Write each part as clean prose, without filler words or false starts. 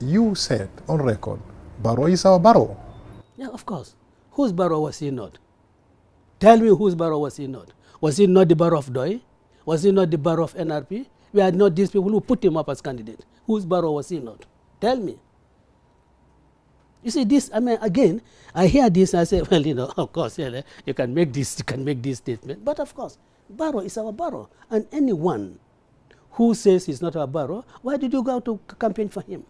you said on record, Barrow is our Barrow. Yeah, of course. Whose Barrow was he not? Tell me whose Barrow was he not? Was he not the Barrow of Doi? Was he not the Barrow of NRP? We had not these people who put him up as candidate. Whose Barrow was he not? Tell me. You see this, I mean, again, I hear this and I say, well, you know, of course, yeah, you can make this statement. But of course, Barrow is our Barrow. And anyone who says he's not our Barrow, why did you go out to campaign for him?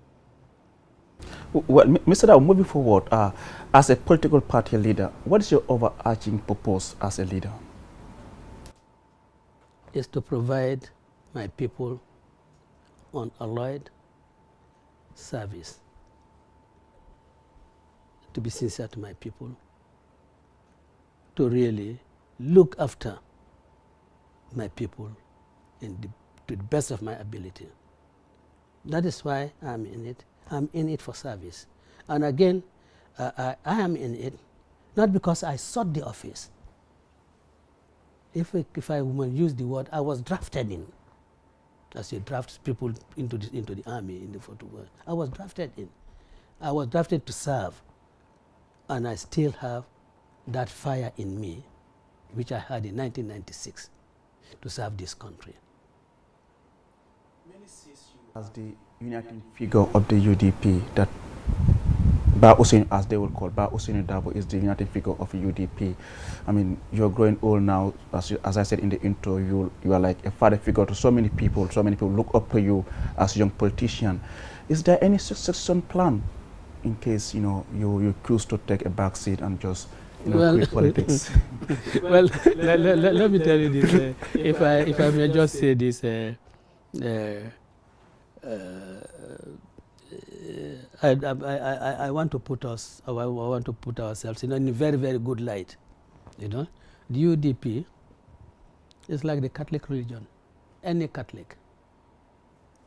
Well, Mr. Darboe, moving forward, as a political party leader, what is your overarching purpose as a leader? Is to provide my people unalloyed service, to be sincere to my people, to really look after my people to the best of my ability. That is why I'm in it. I'm in it for service. And again, I am in it not because I sought the office. If I will use the word, I was drafted in. As you draft people into the army, in the photo world. I was drafted in. I was drafted to serve. And I still have that fire in me, which I had in 1996, to serve this country. Many sees you as the uniting figure of the UDP, that Lawyer Ousainou, as they will call, Lawyer Ousainou Darboe is the uniting figure of UDP. I mean, you're growing old now, as I said in the intro, you are like a father figure to so many people look up to you as a young politician. Is there any succession plan in case, you know, you choose to take a back seat and just, you know, quit politics? Well, let me tell you this. If I may just say this, I want to put us, I want to put ourselves in a very, very good light. You know, the UDP is like the Catholic religion. Any Catholic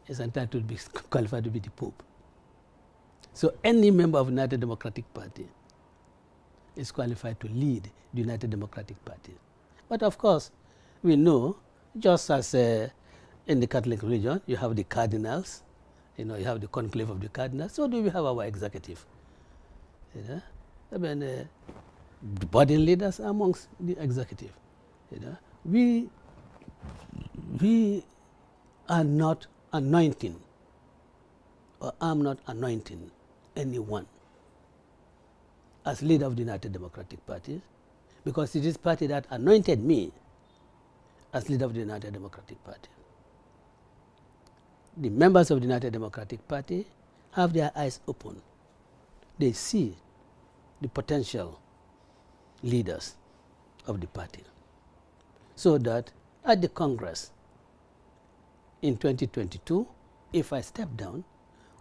is entitled to be qualified to be the Pope. So any member of the United Democratic Party is qualified to lead the United Democratic Party. But of course, we know, just as in the Catholic religion, you have the cardinals, you know, you have the conclave of the cardinals, so do we have our executive. You know? I mean, the body leaders are amongst the executive. You know? We are not anointing, or I'm not anointing anyone as leader of the United Democratic Party, because it is party that anointed me as leader of the United Democratic Party. The members of the United Democratic Party have their eyes open. They see the potential leaders of the party, so that at the Congress in 2022, if I step down,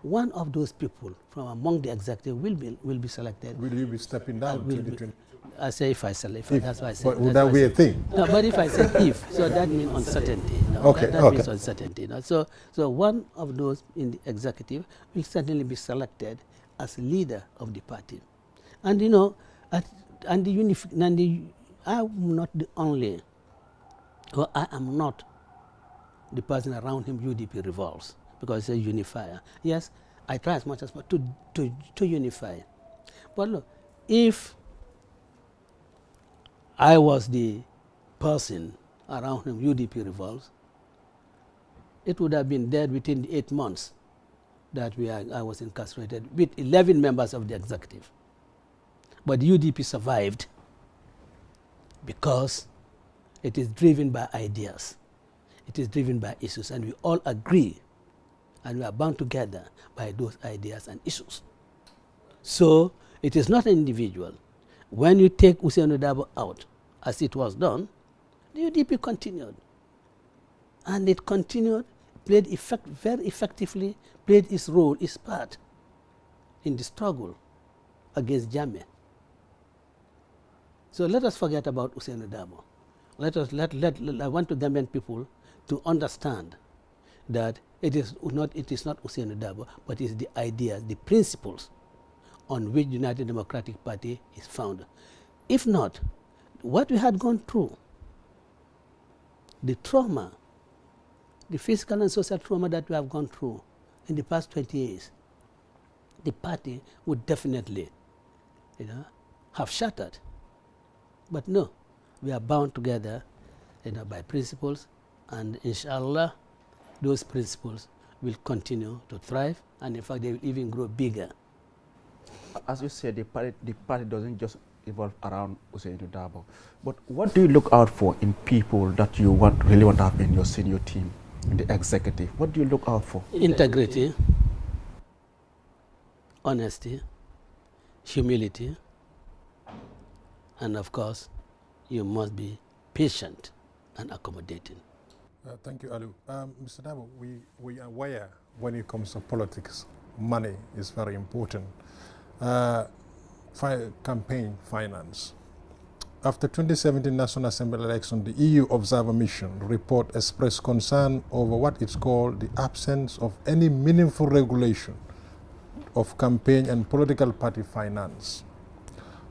one of those people from among the executive will be selected. Will you be stepping down in 2022? I say if I select, that's why I said. But would that be a thing? No, but if I said if, so that means uncertainty. You know, okay, that okay. means uncertainty. You know? So one of those in the executive will certainly be selected as leader of the party. And you know, I'm not the only, or I am not the person around him UDP revolves, because it's a unifier. Yes, I try as much as possible to unify. But look, if I was the person around whom UDP revolves, it would have been dead within the 8 months that I was incarcerated with 11 members of the executive. But the UDP survived because it is driven by ideas. It is driven by issues, and we all agree, and we are bound together by those ideas and issues. So it is not an individual. When you take Ousainou Darboe out, as it was done, the UDP continued. And it continued, played very effectively, played its role, its part in the struggle against Jammeh. So let us forget about Ousainou Darboe. I want the Gambian people to understand that it is not Ousainou Darboe, but it is the ideas, the principles on which the United Democratic Party is founded. If not, what we had gone through, the trauma, the physical and social trauma that we have gone through in the past 20 years, the party would definitely, have shattered. But no, we are bound together, by principles, and inshallah, those principles will continue to thrive, and in fact, they will even grow bigger. As you said, the party doesn't just evolve around Ousainou Darboe. But what do you look out for in people that you really want to have in your senior team, in the executive? What do you look out for? Integrity, honesty, humility, and of course, you must be patient and accommodating. Thank you, Aliu. Mr. Darboe, we are aware when it comes to politics, money is very important. Campaign finance. After 2017 National Assembly election, the EU Observer Mission report expressed concern over what it's called the absence of any meaningful regulation of campaign and political party finance.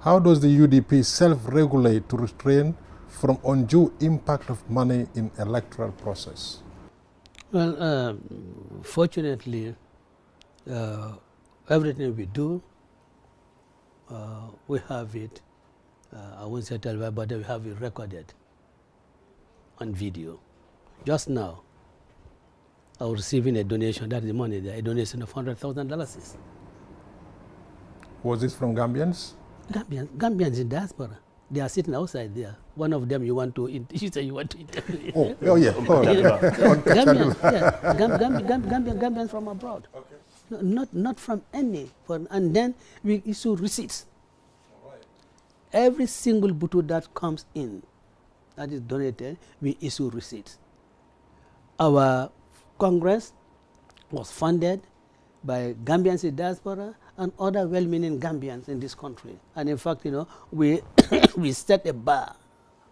How does the UDP self-regulate to restrain from undue impact of money in electoral process? Well, fortunately, everything we do, we have it, I won't say televised, but we have it recorded on video. Just now, I was receiving a donation, that is the money there, a donation of $100,000. Was this from Gambians? Gambians in diaspora. They are sitting outside there. One of them you say you want to interview. Oh yeah. Gambians from abroad. Okay. No, not from any. And then we issue receipts. All right. Every single butu that comes in, that is donated, we issue receipts. Our Congress was funded by Gambians in diaspora and other well-meaning Gambians in this country. And in fact, we we set a bar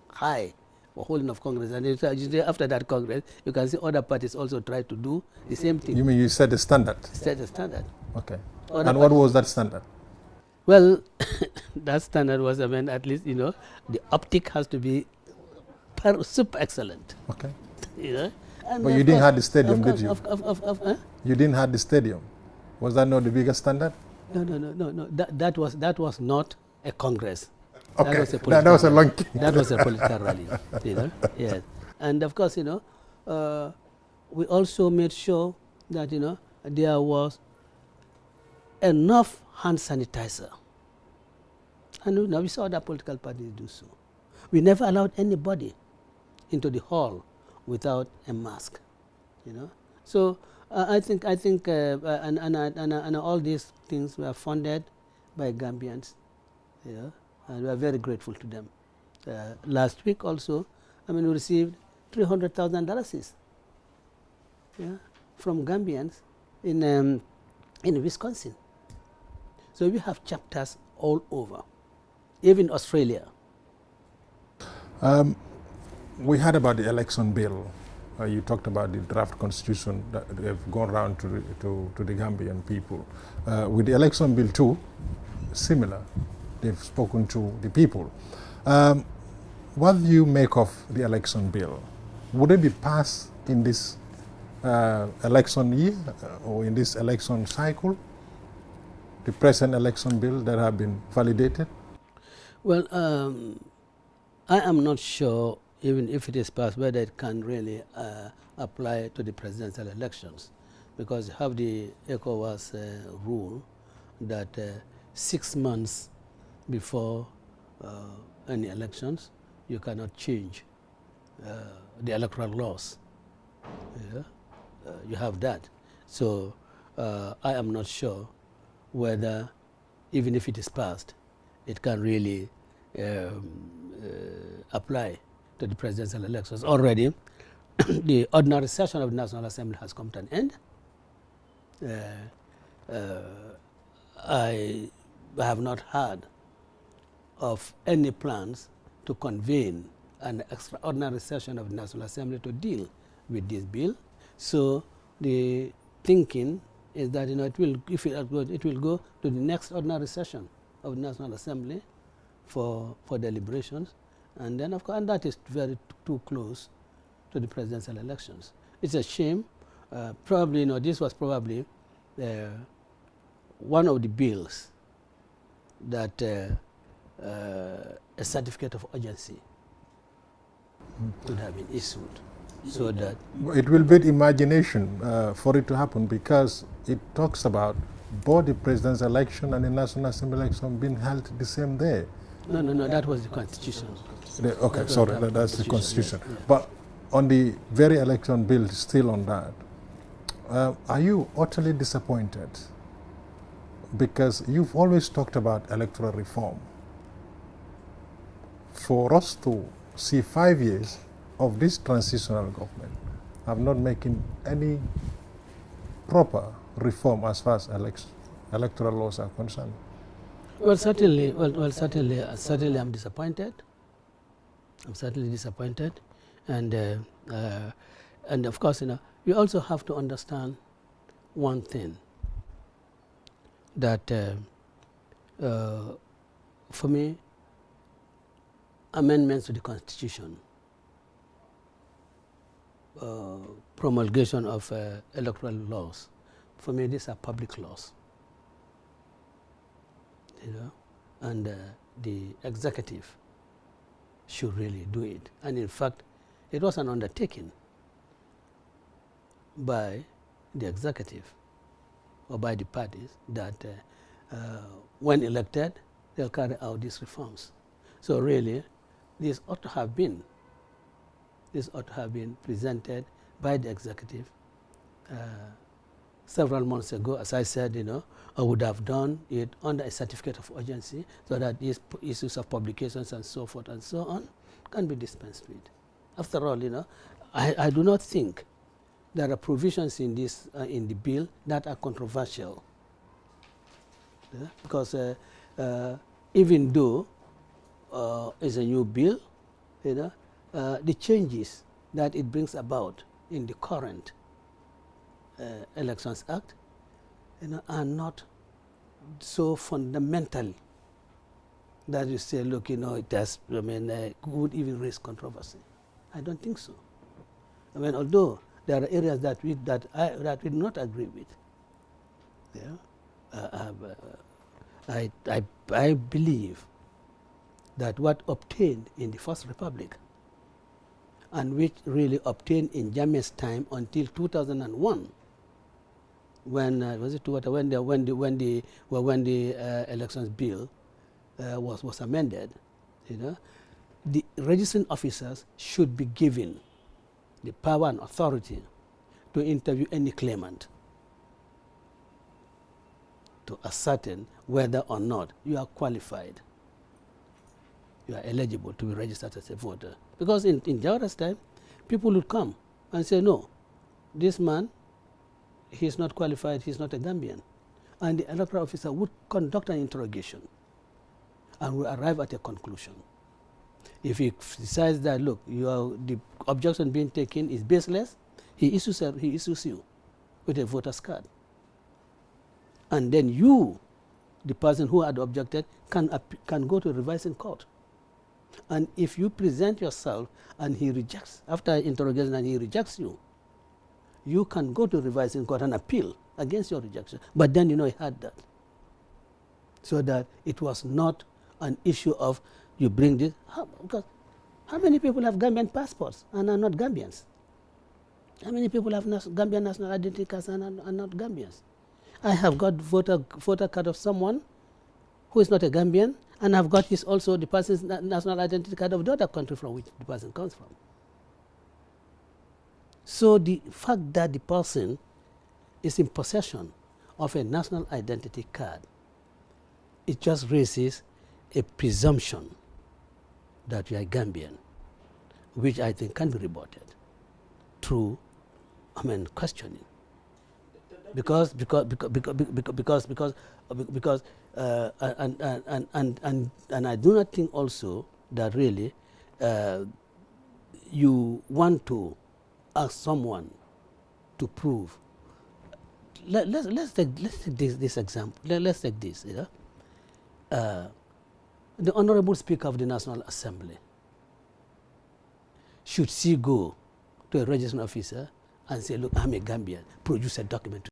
high for holding of Congress. And after that Congress, you can see other parties also try to do the same thing. You mean you set the standard? Set the standard. Okay. And what was that standard? Well, that standard was, at least, the optic has to be super excellent. Okay. And but you didn't have the stadium, did you? Huh? You didn't have the stadium. Was that not the biggest standard? No. That was not a Congress. Okay. That was a that was a political rally. Yes. And of course, we also made sure that there was enough hand sanitizer. And we saw other political parties do so. We never allowed anybody into the hall without a mask. So I think and all these things were funded by Gambians, and we are very grateful to them. Last week also, we received $300,000, from Gambians in Wisconsin. So we have chapters all over, even Australia. We heard about the election bill. You talked about the draft constitution that have gone around to the Gambian people. With the election bill too, similar. They've spoken to the people. What do you make of the election bill? Would it be passed in this election year or in this election cycle? The present election bill that have been validated? Well, I am not sure, even if it is passed, whether it can really apply to the presidential elections, because you have the ECOWAS rule that 6 months before any elections, you cannot change the electoral laws. You have that. So I am not sure whether, even if it is passed, it can really apply to the presidential elections. Already, the ordinary session of the National Assembly has come to an end. I have not heard of any plans to convene an extraordinary session of the National Assembly to deal with this bill. So the thinking is that it will go to the next ordinary session of the National Assembly for deliberations, and then of course, and that is too close to the presidential elections. It's a shame. Probably, this was probably one of the bills that a certificate of urgency would have been issued, so that it will build imagination for it to happen, because it talks about both the president's election and the National Assembly election being held the same day. No, that was the Constitution. Okay, sorry, that's the Constitution. Yeah. But on the very election bill, still on that, are you utterly disappointed? Because you've always talked about electoral reform. For us to see 5 years of this transitional government have not making any proper reform as far as electoral laws are concerned. Well, certainly, certainly, I'm disappointed. I'm certainly disappointed, and of course, you also have to understand one thing, that for me, amendments to the Constitution, promulgation of electoral laws, for me, these are public laws. And the executive should really do it. And in fact, it was an undertaking by the executive or by the parties that when elected, they'll carry out these reforms. So really, this ought to have been presented by the executive several months ago. As I said, I would have done it under a certificate of urgency, so that these issues of publications and so forth and so on can be dispensed with. After all, I do not think there are provisions in this in the bill that are controversial, because even though it's a new bill, the changes that it brings about in the current Elections Act, are not so fundamental that you say, look, it has, would even raise controversy. I don't think so. Although there are areas that we do not agree with. I believe that what obtained in the First Republic, and which really obtained in Jammeh's time until 2001, when the elections bill was amended, the registering officers should be given the power and authority to interview any claimant to ascertain whether or not you are qualified, you are eligible to be registered as a voter. Because in Jawara's time, people would come and say, no, this man, he's not qualified, he's not a Gambian. And the electoral officer would conduct an interrogation and will arrive at a conclusion. If he decides that, look, the objection being taken is baseless, he issues you with a voter's card. And then you, the person who had objected, can go to a revising court. And if you present yourself and he rejects, after interrogation and he rejects you, you can go to revising court and appeal against your rejection. But then he had that. So that it was not an issue of you bring this. Because how many people have Gambian passports and are not Gambians? How many people have Gambian national identity cards and are not Gambians? I have got voter card of someone who is not a Gambian, and I've got also the person's national identity card of the other country from which the person comes from. So the fact that the person is in possession of a national identity card, it just raises a presumption that you are Gambian, which I think can be rebutted through, questioning. Because and I do not think also that really you want to ask someone to prove. Let's take this example. Let's take this. The Honorable Speaker of the National Assembly, should she go to a registration officer and say, look, I'm a Gambian, produce a document